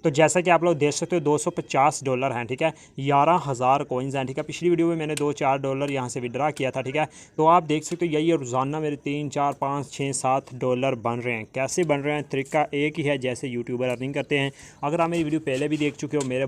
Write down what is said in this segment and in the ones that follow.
तो जैसा कि आप लोग देख सकते हो $250 हैं, ठीक है, 11,000 कॉइन्स हैं, ठीक है। पिछली वीडियो में मैंने $2-4 यहाँ से विड्रा किया था, ठीक है। तो आप देख सकते हो यही रोज़ाना मेरे 3, 4, 5, 6, $7 बन रहे हैं। कैसे बन रहे हैं, तरीका एक ही है जैसे यूट्यूबर अर्निंग करते हैं। अगर आप मेरी वीडियो पहले भी देख चुके हो मेरे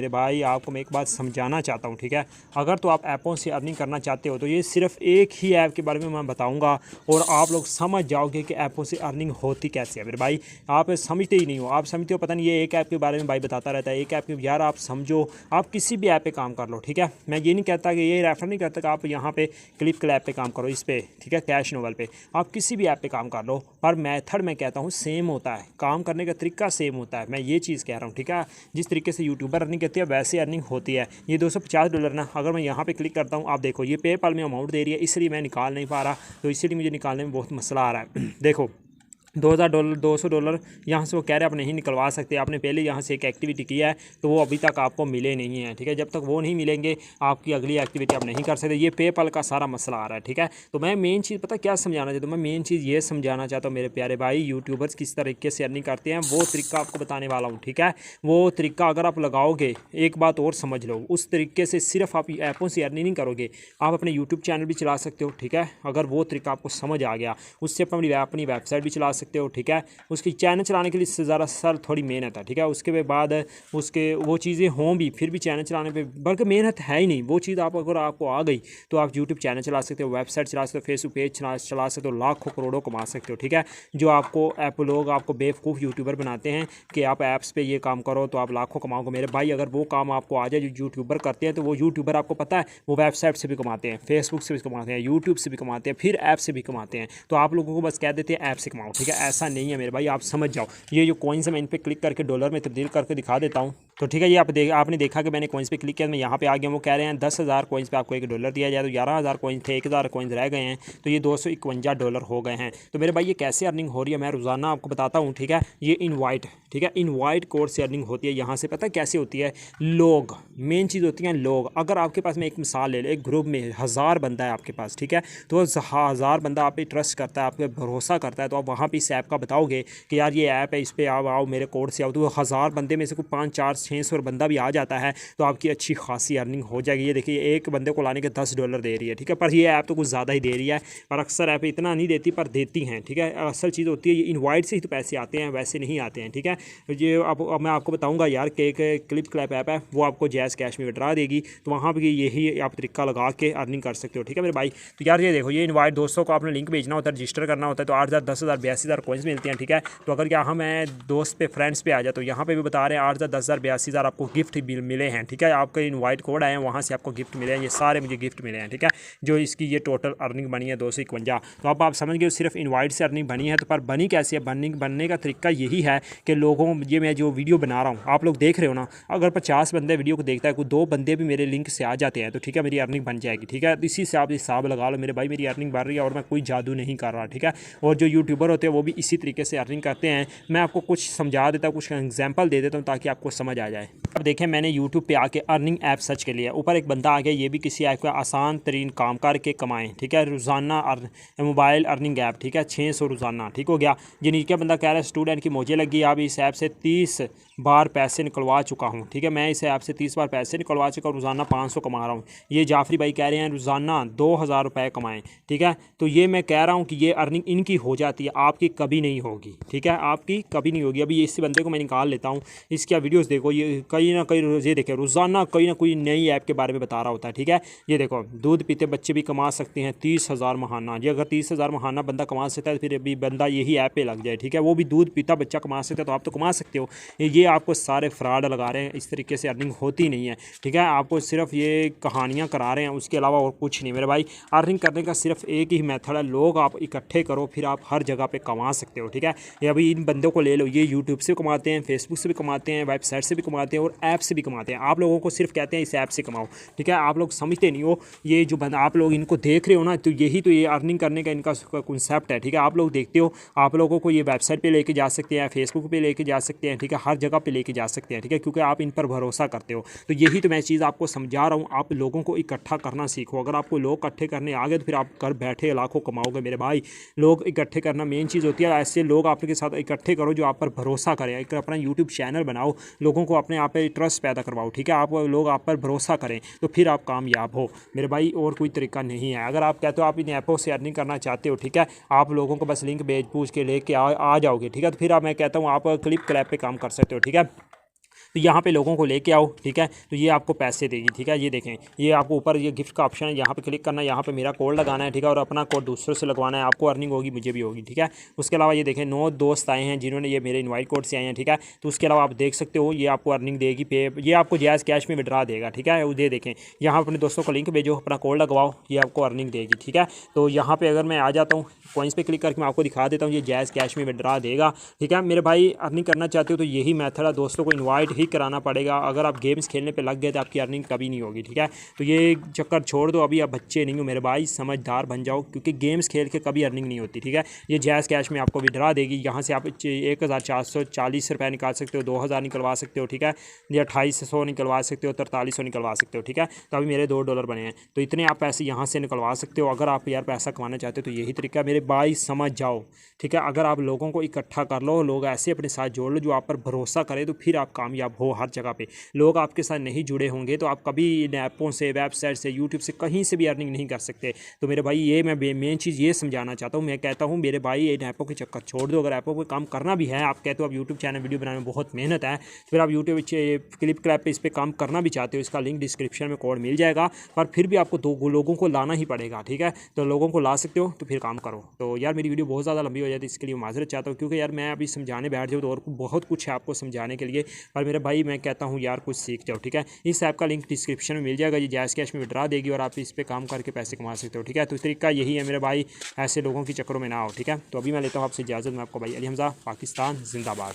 भाई आपको मैं एक बात समझाना चाहता हूँ, ठीक है। अगर तो आप ऐपों से अर्निंग करना चाहते हो तो ये सिर्फ एक ही ऐप के बारे में मैं बताऊँगा और आप लोग समझ जाओगे कि ऐपों से अर्निंग होती कैसे है। मेरे भाई आप समझते ही नहीं हो, आप समझते हो पता नहीं ये एक ऐप के बारे में भाई बताता रहता है, एक ऐप के। यार आप समझो, आप किसी भी ऐप पे काम कर लो, ठीक है। मैं ये नहीं कहता कि ये रेफर नहीं करता कि आप यहाँ पे क्लिप ऐप पे काम करो, इस पे, ठीक है, कैश नोवेल पे। आप किसी भी ऐप पे काम कर लो, पर मेथड मैं कहता हूँ सेम होता है, काम करने का तरीका सेम होता है। मैं ये चीज़ कह रहा हूँ, ठीक है। जिस तरीके से यूट्यूबर अर्निंग करती है वैसे अर्निंग होती है। ये $250 ना, अगर मैं यहाँ पर क्लिक करता हूँ, आप देखो ये पेपाल में अमाउंट दे रही है, इसलिए मैं निकाल नहीं पा रहा, तो इसीलिए मुझे निकालने में बहुत मसला आ रहा है। देखो $2,000 $200 यहाँ से वो कह रहे हैं आप नहीं निकलवा सकते, आपने पहले यहाँ से एक एक्टिविटी किया है तो वो अभी तक आपको मिले नहीं हैं, ठीक है। जब तक वो नहीं मिलेंगे आपकी अगली एक्टिविटी आप नहीं कर सकते। ये पेपाल का सारा मसला आ रहा है, ठीक है। तो मैं मेन चीज़ पता क्या समझाना चाहता हूँ, मैं मेन चीज़ ये समझाना चाहता हूँ मेरे प्यारे भाई, यूट्यूबर्स किस तरीके से अर्निंग करते हैं वो तरीका आपको बताने वाला हूँ, ठीक है। वो तरीका अगर आप लगाओगे, एक बात और समझ लो, उस तरीके से सिर्फ आप ऐपों से अर्निंग नहीं करोगे, आप अपने यूट्यूब चैनल भी चला सकते हो, ठीक है। अगर वो तरीका आपको समझ आ गया, उससे अपनी वेबसाइट भी चला सकते हो, ठीक है। उसकी चैनल चलाने के लिए ज़रा सर थोड़ी मेहनत है, ठीक है। उसके बाद उसके वो चीज़ें हों भी, फिर भी चैनल चलाने पे बल्कि मेहनत है ही नहीं। वो चीज़ आप अगर आपको आ गई तो आप यूट्यूब चैनल चला सकते हो, वेबसाइट चला सकते हो, फेसबुक पेज चला सकते हो, लाखों करोड़ों कमा सकते हो, ठीक है। जो आपको ऐप लोग आपको बेवकूफ़ यूट्यूबर बनाते हैं कि आप ऐप्स पे ये काम करो तो आप लाखों कमाओगे। मेरे भाई अगर वो काम आपको आ जाए जो यूट्यूबर करते हैं, तो वो यूट्यूबर आपको पता है वो वेबसाइट से भी कमाते हैं, फेसबुक से भी कमाते हैं, यूट्यूब से भी कमाते हैं, फिर ऐप से भी कमाते हैं। तो आप लोगों को बस कह देते हैं ऐप से कमाओ, ठीक है। ऐसा नहीं है मेरे भाई, आप समझ जाओ। ये जो कॉइन्स है मैं इन पे क्लिक करके डॉलर में तब्दील करके दिखा देता हूँ। तो ठीक है, ये आपने देखा कि मैंने कॉइन्स पे क्लिक किया, मैं यहाँ पे आ गया। वो कह रहे हैं 10,000 कॉइन्स पे आपको $1 दिया जाए, तो 11,000 कॉइन्स थे, 1,000 कॉइन्स रह गए हैं, तो ये $251 हो गए हैं। तो मेरे भाई ये कैसे अर्निंग हो रही है मैं रोज़ाना आपको बताता हूँ, ठीक है। ये इनवाइट, ठीक है, इनवाइट कोड से अर्निंग होती है। यहाँ से पता कैसे होती है, लोग मेन चीज़ होती हैं लोग। अगर आपके पास, मैं एक मिसाल ले लो, एक ग्रुप में 1000 बंदा है आपके पास, ठीक है, तो 1000 बंदा आप पे ट्रस्ट करता है, आप पे भरोसा करता है, तो आप वहाँ पे इस ऐप का बताओगे कि यार ये ऐप है, इस पर आओ मेरे कोड से आओ, तो 1000 बंदे में से कोई 5, 4, 600 बंदा भी आ जाता है तो आपकी अच्छी खासी अर्निंग हो जाएगी। ये देखिए एक बंदे को लाने के $10 दे रही है, ठीक है। पर ये ऐप तो कुछ ज़्यादा ही दे रही है, पर अक्सर ऐप इतना नहीं देती, पर देती हैं, ठीक है। असल चीज़ होती है ये इनवाइट से ही तो पैसे आते हैं, वैसे नहीं आते हैं, ठीक है। ये अब मैं आपको बताऊँगा यार कि एक क्लिप ऐप है, वो आपको जैज़ कैश में विड्रा देगी, तो वहाँ पर यही आप तरीका लगा के अर्निंग कर सकते हो, ठीक है मेरे भाई। तो यार ये देखो, ये इनवाइट दोस्तों को आपने लिंक भेजना होता है, रजिस्टर करना होता है, तो 8,000 10,000 82,000 कॉइन्स मिलते हैं, ठीक है। तो अगर क्या हम दोस्त पे फ्रेंड्स पे आ जाए तो यहाँ पे भी बता रहे हैं 8,000 10,000 82,000 आपको गिफ्ट मिले हैं, ठीक है। आपके इनवाइट कोड आए हैं, वहाँ से आपको गिफ्ट मिले हैं, ये सारे मुझे गिफ्ट मिले हैं, ठीक है। जो इसकी ये टोटल अर्निंग बनी है 251। तो अब आप समझ गए सिर्फ इनवाइट से अर्निंग बनी है। तो पर बनी कैसे है, बनने का तरीका यही है कि लोगों, ये मैं जो वीडियो बना रहा हूँ आप लोग देख रहे हो ना, अगर 50 बंदे वीडियो को देखता है, कोई 2 बंदे भी मेरे लिंक से आ जाते हैं तो ठीक है, मेरी अर्निंग बन जाएगी, ठीक है। तो इसी से आप हिसाब लगा लो मेरे भाई, मेरी अर्निंग बढ़ रही है और मैं कोई जादू नहीं कर रहा, ठीक है। और जो यूट्यूबर होते हैं वो भी इसी तरीके से अर्निंग करते हैं। मैं आपको कुछ समझा देता हूँ, कुछ एग्जांपल दे देता हूँ ताकि आपको समझ आ जाए। अब देखें, मैंने यूट्यूब पे आके अर्निंग ऐप सर्च के लिए, ऊपर एक बंदा आ गया, ये भी किसी ऐप का आसान तरीन काम करके कमाएं, ठीक है। रोज़ाना मोबाइल अर्निंग ऐप, ठीक है, 600 रोज़ाना, ठीक हो गया। ये नीचे बंदा कह रहा है स्टूडेंट की मुझे लगी, अब इस ऐप से 30 बार पैसे निकलवा चुका हूँ, ठीक है। मैं इस ऐप से 30 बार पैसे निकलवा चुका हूँ, रोज़ाना 500 कमा रहा हूँ। ये जाफरी भाई कह रहे हैं रोज़ाना 2,000 रुपये कमाएँ, ठीक है। तो ये मैं कह रहा हूँ कि ये अर्निंग इनकी हो जाती है, आपकी कभी नहीं होगी, ठीक है, आपकी कभी नहीं होगी। अभी इस बंदे को मैं निकाल लेता हूँ, इसकी वीडियोस देखो, ये कहीं ना कहीं ये देखें रोज़ाना कोई ना कोई नई ऐप के बारे में बता रहा होता है, ठीक है। ये देखो, दूध पीते बच्चे भी कमा सकते हैं 30,000 महाना। ये अगर 30,000 महाना बंदा कमा सकता है तो फिर अभी बंदा यही ऐप पे लग जाए, ठीक है। वो भी दूध पीता बच्चा कमा सकता है, तो आप तो कमा सकते हो। ये आपको सारे फ्रॉड लगा रहे हैं, इस तरीके से अर्निंग होती नहीं है, ठीक है। आपको सिर्फ ये कहानियाँ करा रहे हैं, उसके अलावा और कुछ नहीं मेरे भाई। अर्निंग करने का सिर्फ एक ही मेथड है, लोग आप इकट्ठे करो, फिर आप हर जगह पे कमा सकते हो, ठीक है। ये अभी इन बंदों को ले लो, ये यूट्यूब से कमाते हैं, फेसबुक से भी कमाते हैं, वेबसाइट से भी भी कमाते हैं और ऐप से भी कमाते हैं। आप लोगों को सिर्फ कहते हैं इस ऐप से कमाओ, ठीक है। आप लोग समझते नहीं हो, ये जो बंदा आप लोग इनको देख रहे हो ना, तो यही तो ये अर्निंग करने का इनका कॉन्सेप्ट है, ठीक है। आप लोग देखते हो, आप लोगों को ये वेबसाइट पे लेके जा सकते हैं, फेसबुक पे लेके जा सकते हैं, ठीक है, हर जगह पे लेके जा सकते हैं, ठीक है, क्योंकि आप इन पर भरोसा करते हो। तो यही तो मैं चीज़ आपको समझा रहा हूँ, आप लोगों को इकट्ठा करना सीखो। अगर आपको लोग इकट्ठे करने आ गए तो फिर आप घर बैठे लाखों कमाओगे मेरे भाई। लोग इकट्ठे करना मेन चीज़ होती है। ऐसे लोग आपके साथ इकट्ठे करो जो आप पर भरोसा करें, एक अपना यूट्यूब चैनल बनाओ, लोगों को अपने आप पे ट्रस्ट पैदा करवाओ, ठीक है। आप लोग आप पर भरोसा करें तो फिर आप कामयाब हो मेरे भाई, और कोई तरीका नहीं है। अगर आप कहते हो आप इन ऐपों से अर्निंग करना चाहते हो, ठीक है, आप लोगों को बस लिंक भेज पूछ के लेके आ जाओगे, ठीक है, तो फिर मैं कहता हूँ आप क्लिप क्लैप पे काम कर सकते हो, ठीक है। तो यहाँ पे लोगों को लेके आओ, ठीक है, तो ये आपको पैसे देगी, ठीक है। ये देखें, ये आपको ऊपर ये गिफ्ट का ऑप्शन है, यहाँ पे क्लिक करना है, यहाँ पे मेरा कोड लगाना है, ठीक है, और अपना कोड दूसरों से लगवाना है। आपको अर्निंग होगी, मुझे भी होगी, ठीक है। उसके अलावा ये देखें 9 दोस्त आए हैं जिन्होंने ये मेरे इनवाइट कोड से आए हैं, ठीक है। तो उसके अलावा आप देख सकते हो ये आपको अर्निंग देगी, पे ये आपको जायज़ कैश में विड्रा देगा, ठीक है। वो दे देखें, यहाँ अपने दोस्तों को लिंक भेजो, अपना कोड लगवाओ, ये आपको अर्निंग देगी, ठीक है। तो यहाँ पर अगर मैं आ जाता हूँ, कॉइन्स पे क्लिक करके मैं आपको दिखा देता हूँ, ये जायज़ कैश में विड्रा देगा, ठीक है। मेरे भाई अर्निंग करना चाहते हो तो यही मेथड है, दोस्तों को इन्वाइट ही कराना पड़ेगा। अगर आप गेम्स खेलने पे लग गए तो आपकी अर्निंग कभी नहीं होगी, ठीक है। तो ये चक्कर छोड़ दो, अभी आप बच्चे नहीं हो मेरे भाई, समझदार बन जाओ, क्योंकि गेम्स खेल के कभी अर्निंग नहीं होती, ठीक है। ये जायज़ कैश में आपको विड्रा देगी, यहाँ से आप 1440 रुपये निकाल सकते हो, 2000 निकलवा सकते हो, ठीक है, या 2800 निकलवा सकते हो, 4300 निकलवा सकते हो, ठीक है। तो अभी मेरे $2 बने हैं, तो इतने आप पैसे यहाँ से निकलवा सकते हो। अगर आप यार पैसा कमाना चाहते हो तो यही तरीका मेरे भाई, समझ जाओ, ठीक है। अगर आप लोगों को इकट्ठा कर लो, लोग ऐसे अपने साथ जोड़ लो जो आप पर भरोसा करे, तो फिर आप कामयाब हो हर जगह पे। लोग आपके साथ नहीं जुड़े होंगे तो आप कभी इन ऐपों से, वेबसाइट से, यूट्यूब से, कहीं से भी अर्निंग नहीं कर सकते। तो मेरे भाई ये मैं मेन चीज़ ये समझाना चाहता हूँ। मैं कहता हूँ मेरे भाई इन ऐपों के चक्कर छोड़ दो। अगर ऐपों पर काम करना भी है, आप कहते हो आप यूट्यूब चैनल वीडियो बनाने में बहुत मेहनत है, फिर आप यूट्यूब क्लिप क्लैप पे इस पर काम करना भी चाहते हो, इसका लिंक डिस्क्रिप्शन में कोड मिल जाएगा, पर फिर भी आपको 2 लोगों को लाना ही पड़ेगा, ठीक है। तो लोगों को ला सकते हो तो फिर काम करो। तो यार मेरी वीडियो बहुत ज़्यादा लंबी हो जाती है, इसके लिए माजरत चाहता हूँ, क्योंकि यार मैं अभी समझाने बैठ जाऊँ तो और बहुत कुछ है आपको समझाने के लिए। पर मेरे भाई मैं कहता हूँ यार कुछ सीख जाओ, ठीक है। इस ऐप का लिंक डिस्क्रिप्शन में मिल जाएगा, ये जायज़ कैश में विड्रा देगी और आप इस पर काम करके पैसे कमा सकते हो, ठीक है। तो तरीका यही है मेरे भाई, ऐसे लोगों की चक्करों में ना आओ, ठीक है। तो अभी मैं लेता हूँ आपसे इजाज़त, मैं आपको भाई अली हमज़ा, पाकिस्तान जिंदाबाद।